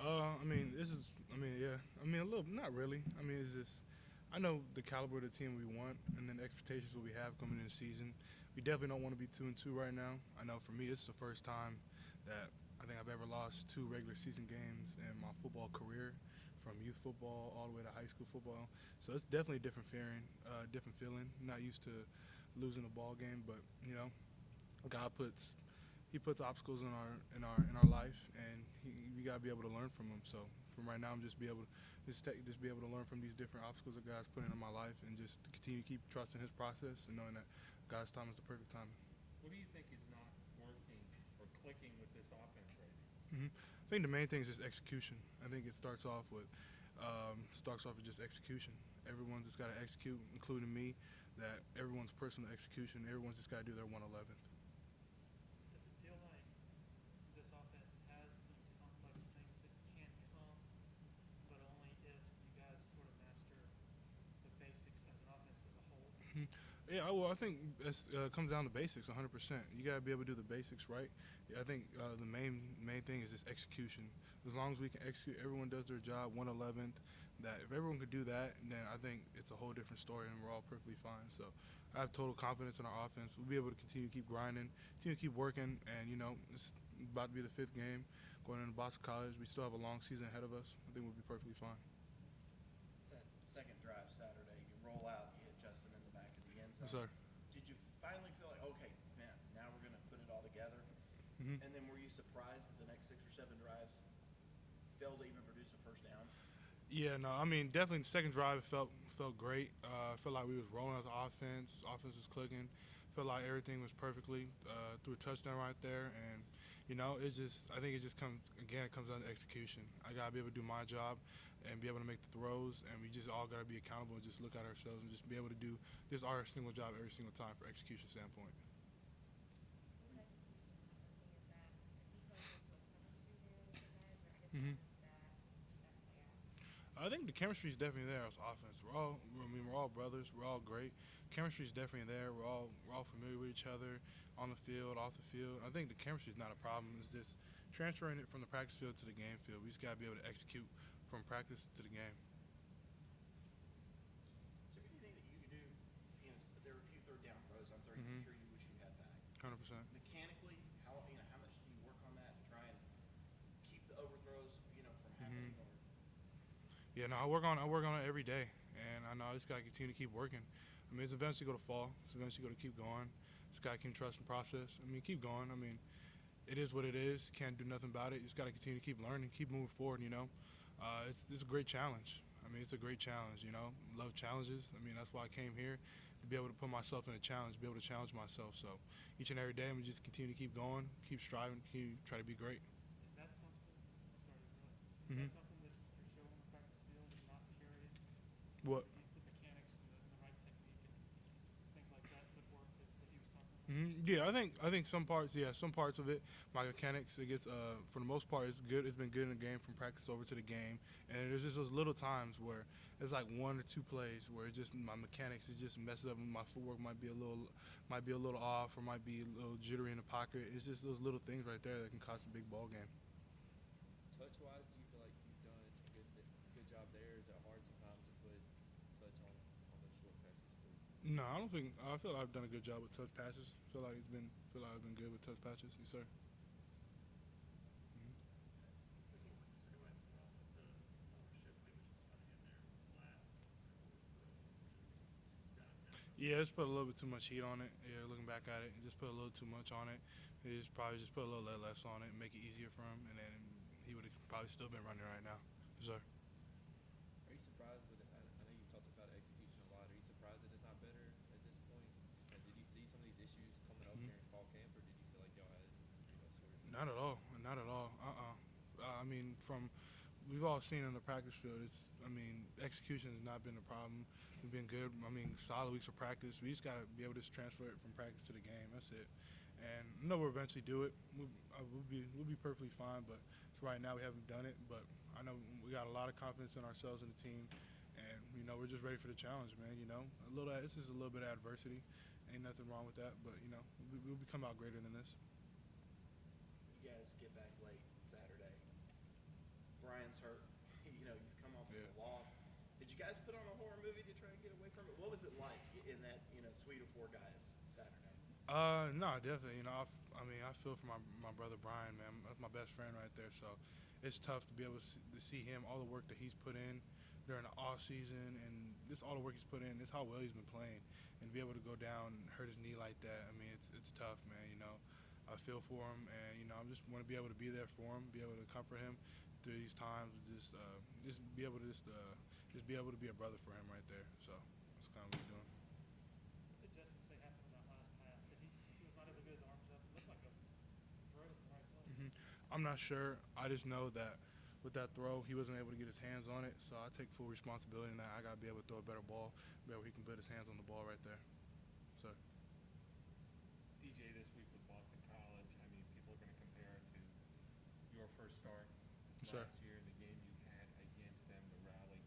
I mean, this is. I mean, yeah. I mean, a little. Not really. I mean, it's just. I know the caliber of the team we want, and then the expectations what we have coming in the season. We definitely don't want to be 2-2 right now. I know for me, it's the first time that I think I've ever lost two regular season games in my football career, from youth football all the way to high school football. So it's definitely a different feeling. Not used to losing a ball game, but God puts obstacles in our life, and we gotta be able to learn from them. So from right now, I'm just be able to just be able to learn from these different obstacles that God's putting in my life, and just to continue to keep trusting His process and knowing that God's time is the perfect time. What do you think is not working or clicking with this offense right now? I think the main thing is just execution. I think it starts off with just execution. Everyone's just got to execute, including me. That everyone's personal execution. Everyone's just got to do their 111th. Does it feel like this offense has some complex things that can come, but only if you guys sort of master the basics as an offense as a whole? Yeah, well, I think it comes down to basics, 100%. You gotta be able to do the basics right. Yeah, I think the main thing is just execution. As long as we can execute, everyone does their job 111th. That if everyone could do that, then I think it's a whole different story, and we're all perfectly fine. So I have total confidence in our offense. We'll be able to continue to keep grinding, continue to keep working, and it's about to be the fifth game going into Boston College. We still have a long season ahead of us. I think we'll be perfectly fine. That second drive Saturday, you roll out, you hit Justin in the back of the end Yes, zone. sir. Did you finally feel like, okay, man, now we're going to put it all together? Mm-hmm. And then were you surprised as the next 6 or 7 drives failed to even produce a first down? Yeah, no, I mean definitely the second drive felt great. Felt like we was rolling as offense. Offense was clicking. Felt like everything was perfectly through a touchdown right there, and it's just I think it just comes again. It comes down to execution. I gotta be able to do my job and be able to make the throws, and we just all gotta be accountable and just look at ourselves and just be able to do just our single job every single time for execution standpoint. With execution not working, is that because there's no chemistry there with the guys, or I guess Mm-hmm. how does that play out? I think the chemistry is definitely there as offense. We're all brothers. We're all great. Chemistry is definitely there. We're all familiar with each other on the field, off the field. I think the chemistry is not a problem. It's just transferring it from the practice field to the game field. We just gotta be able to execute from practice to the game. Is there anything that you could do? There were a few third down throws I'm Mm-hmm. sure you wish you had back. 100%. Mechanically, how much do you work on that to try and keep the overthrows from Mm-hmm. happening? Or Yeah, no, I work on it every day, and I know I just gotta continue to keep working. I mean, it's eventually gonna fall. It's eventually gonna keep going. Just gotta keep trusting the process. I mean, keep going. I mean, it is what it is. Can't do nothing about it. You just got to continue to keep learning, keep moving forward. It's a great challenge. I mean, it's a great challenge. Love challenges. I mean, that's why I came here to be able to put myself in a challenge, be able to challenge myself. So each and every day, I'm just continue to keep going, keep striving, keep try to be great. Is that something? I'm sorry to interrupt. Is Hmm. that something that you're showing on the practice field and not carrying What? the mechanics and the right technique and things like that, footwork that he was talking about? Yeah, I think some parts, yeah, some parts of it, my mechanics, it gets for the most part, it's good. It's been good in the game from practice over to the game, and there's just those little times where it's like one or two plays where it just my mechanics it just messes up. My footwork might be a little off, or might be a little jittery in the pocket. It's just those little things right there that can cost a big ball game. Touch wise, do you feel like you've done a good job there? Is it hard sometimes to put touch on those short passes? No, I don't think. I feel like I've done a good job with touch passes. Feel like I've been good with touch passes. Yes, sir. Mhm. There's a little concern with the ownership maybe just coming in there flat on a couple of those throws and just kind of messing up Yeah, just put a little bit too much heat on it. Yeah, looking back at it, just put a little too much on it. He just probably just put a little less on it, make it easier for him, and then he would have probably still been running right now. Yes, sir. Are you surprised with it? I know you've talked about execution a lot. Are you surprised that it's not better at this point? Did you see some of these issues coming up Mhm. during fall camp, or did you feel like y'all had it pretty much sorted? Not at all. Not at all. I mean, from we've all seen on the practice field. I mean, execution has not been a problem. We've been good. I mean, solid weeks of practice. We just gotta be able to just transfer it from practice to the game. That's it. And I know we'll eventually do it. We'll be perfectly fine. But for right now, we haven't done it. But I know we got a lot of confidence in ourselves and the team. And we're just ready for the challenge, man. This is a little bit of adversity. Ain't nothing wrong with that. But we'll come out greater than this. you guys get back late Saturday, Brian's hurt. You've come off Yeah. of a loss. Did you guys put on a horror movie to try and get away from it? What was it like in that suite of four guys Saturday? No, definitely. I feel for my brother Brian, man. That's my best friend right there. So it's tough to be able to see him, all the work that he's put in during the off season, and this all the work he's put in. It's how well he's been playing, and to be able to go down and hurt his knee like that. I mean, it's tough, man. I feel for him, and I just want to be able to be there for him, be able to comfort him through these times. Just be able to just be able to be a brother for him right there. So that's kind of what we're doing. What did Justin say happened on that last pass? He was not able to get his arms up? It looked like a throw was in the right place. I'm not sure. I just know that with that throw, he wasn't able to get his hands on it. So I take full responsibility in that. I got to be able to throw a better ball, where he can put his hands on the ball right there. So. DJ, this week with Boston College, I mean, people are going to compare it to your first start Sure. last year and the game you had against them, the rally,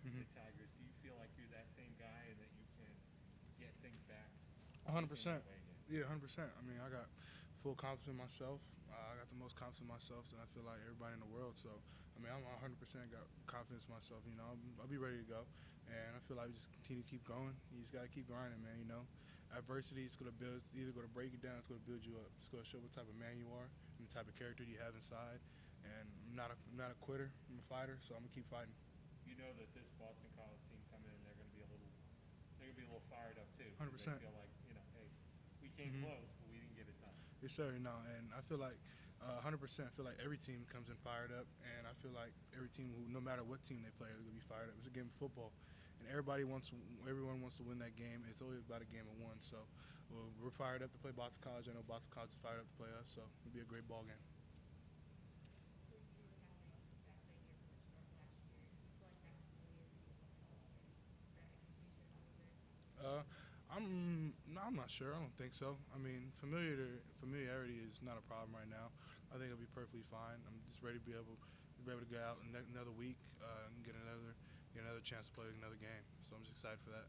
Mhm. the Tigers. Do you feel like you're that same guy and that you can get things back? 100%. that way again? Yeah, 100%. I mean, I got full confidence in myself. I got the most confidence in myself than I feel like everybody in the world. So, I'm 100% got confidence in myself. I'll be ready to go. And I feel like we just continue to keep going. You just got to keep grinding, man. Adversity, it's going to build, it's either going to break you down, it's going to build you up. It's going to show what type of man you are and the type of character you have inside. And I'm not a quitter. I'm a fighter, so I'm going to keep fighting. You know that this Boston College team coming in, they're going to be a little fired up too. 100%. They feel like, hey, we came close, but we didn't get it done. Yes, sir. And I feel like 100%. I feel like every team comes in fired up, and I feel like every team, no matter what team they play, they're gonna be fired up. It's a game of football, and everyone wants to win that game. It's always about a game of one. So we're fired up to play Boston College. I know Boston College is fired up to play us, so it'll be a great ball game. With you having that big year from the start last year, do you feel like that familiarity of the ball and that execution a little bit? I'm not sure. I don't think so. I mean, familiarity is not a problem right now. I think it'll be perfectly fine. I'm just ready to be able to get out another week and get another chance to play another game. So I'm just excited for that.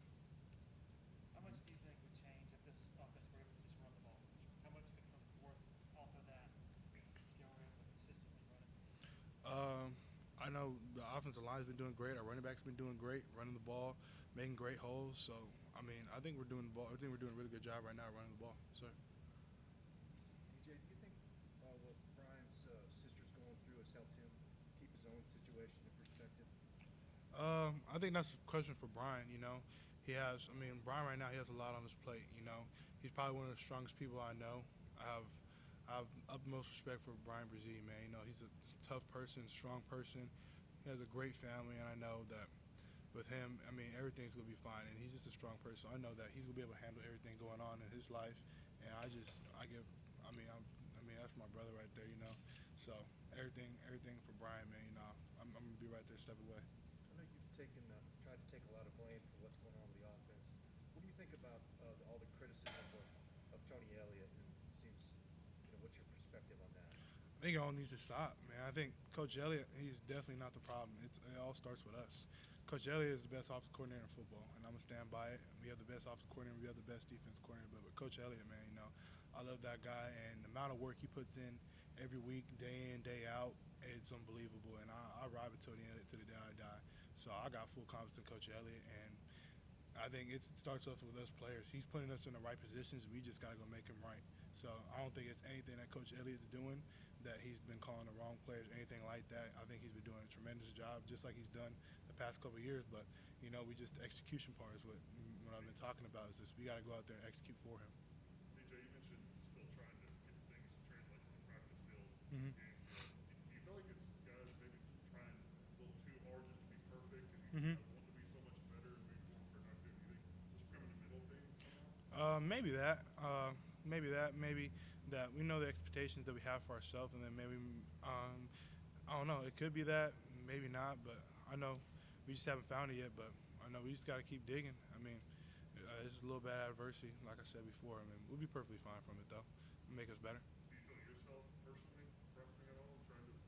How much do you think would change if this offense were able to just run the ball? How much could come forth off of that if they were able to consistently run it? I know the offensive line's been doing great. Our running back's been doing great, running the ball, making great holes. So I think we're doing a really good job right now running the ball, sir. DJ, do you think what Brian's sister's going through has helped him keep his own situation in perspective? I think that's a question for Brian. Brian right now, he has a lot on his plate. He's probably one of the strongest people I know. I have utmost respect for Brian Brzee, man. He's a tough person, strong person. He has a great family, and I know that with him, everything's gonna be fine. And he's just a strong person. So I know that he's gonna be able to handle everything going on in his life. And that's my brother right there. So everything for Brian, man. I'm gonna be right there, step away. I know you've tried to take a lot of blame for what's going on with the offense. What do you think about all the criticism of Tony Elliott? And it seems, what's your perspective on that? I think it all needs to stop, man. I think Coach Elliott, he's definitely not the problem. It all starts with us. Coach Elliott is the best offensive coordinator in football, and I'm going to stand by it. We have the best offensive coordinator. We have the best defensive coordinator. But with Coach Elliott, man, I love that guy, and the amount of work he puts in every week, day in, day out, it's unbelievable. And I ride with Tony Elliott to the day I die. So I got full confidence in Coach Elliott, and I think it starts off with us players. He's putting us in the right positions. We just got to go make him right. So I don't think it's anything that Coach Elliott's doing that he's been calling the wrong players, anything like that. I think he's been doing a tremendous job, just like he's done the past couple of years. But, the execution part is what I've been talking about is this. We got to go out there and execute for him. DJ, you mentioned still trying to get things to translate to the practice field. Mhm. And do you feel like it's guys maybe trying a little too hard just to be perfect and you Mhm. want to be so much better and maybe more productive? Do you think just kind of the middle thing somehow? Maybe that. Maybe that we know the expectations that we have for ourselves, and then maybe I don't know. It could be that, maybe not, but I know we just haven't found it yet. But I know we just got to keep digging. It's a little bad adversity, like I said before. We'll be perfectly fine from it though. It'll make us better. Do you feel yourself personally pressing at all, trying to be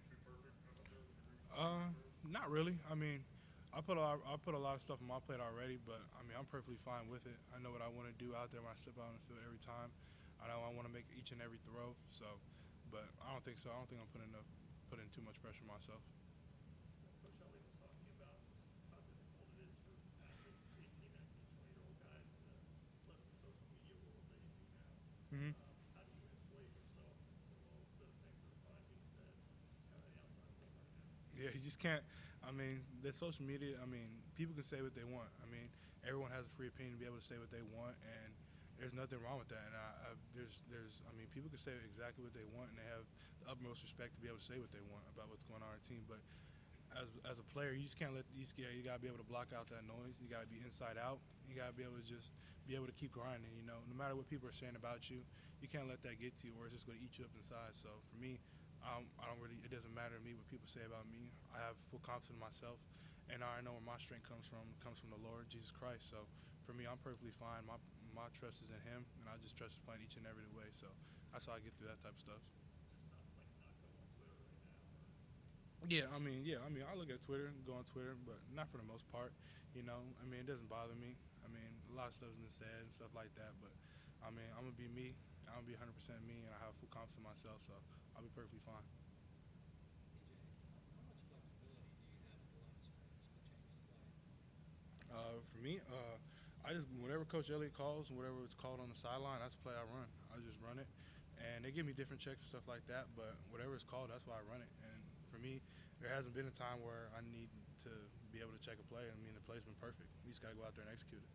too perfect out there with your group? Not really. I put a lot of stuff on my plate already, but I'm perfectly fine with it. I know what I want to do out there when I step out on the field every time. I know I want to make each and every throw. So, but I don't think so. I don't think I'm putting put in too much pressure on myself. Coach Elliott was talking about just how difficult it is for athletes, 18, 19, 20-year-old guys in the live the social media world that you do now. Mm-hmm. How do you insulate yourself from all the things that are probably being said kind of the outside world right now? Yeah, you just can't. I mean, the social media. I mean, people can say what they want. I mean, everyone has a free opinion to be able to say what they want, and there's nothing wrong with that. And there's. I mean, people can say exactly what they want, and they have the utmost respect to be able to say what they want about what's going on in our team. But as a player, you just can't let these. You gotta be able to block out that noise. You gotta be inside out. You gotta be able to just be able to keep grinding. You know, no matter what people are saying about you, you can't let that get to you, or it's just gonna eat you up inside. So for me, I don't really. It doesn't matter to me what people say about me. I have full confidence in myself, and I know where my strength comes from. It comes from the Lord Jesus Christ. So for me, I'm perfectly fine. My trust is in Him, and I just trust His plan each and every way. So that's how I get through that type of stuff. Just not go on Twitter right now. Or Yeah, I mean, I look at Twitter, go on Twitter, but not for the most part. You know, I mean, it doesn't bother me. I mean, a lot of stuff's been said and stuff like that, but I mean, I'm gonna be me. I'm gonna be 100% me, and I have full confidence in myself, so I'll be perfectly fine. DJ, how much flexibility do you have at the line of scrimmage to change the play? For me, I just whatever Coach Elliott calls, whatever it's called on the sideline, that's the play I run. I just run it, and they give me different checks and stuff like that. But whatever it's called, that's why I run it. And for me, there hasn't been a time where I need to be able to check a play. I mean, the play's been perfect. We just gotta go out there and execute it.